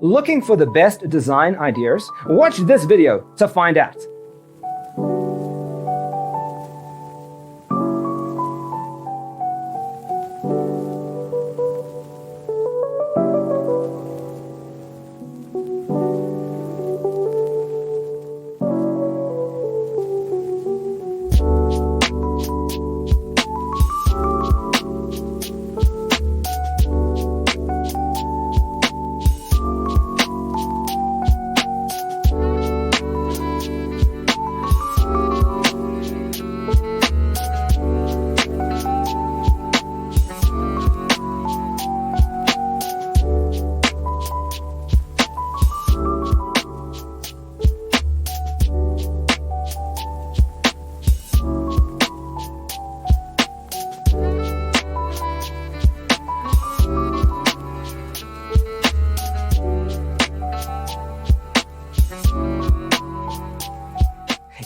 Looking for the best design ideas? Watch this video to find out.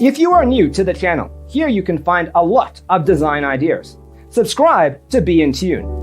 If you are new to the channel, here you can find a lot of design ideas. Subscribe to be in tune.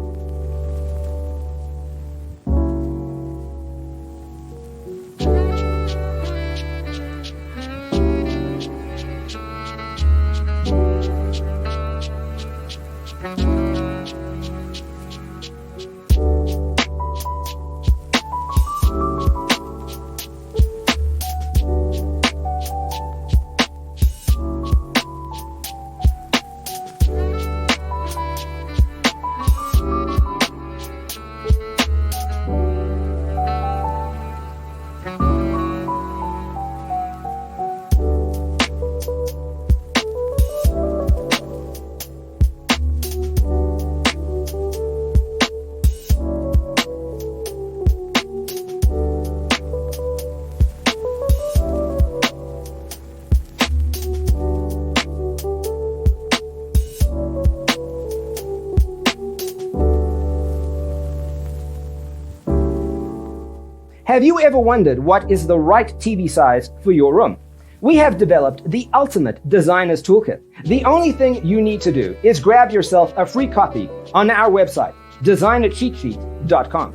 Have you ever wondered what is the right TV size for your room? We have developed the ultimate designer's toolkit. The only thing you need to do is grab yourself a free copy on our website, designercheatsheet.com.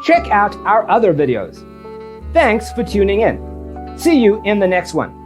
Check out our other videos. Thanks for tuning in. See you in the next one.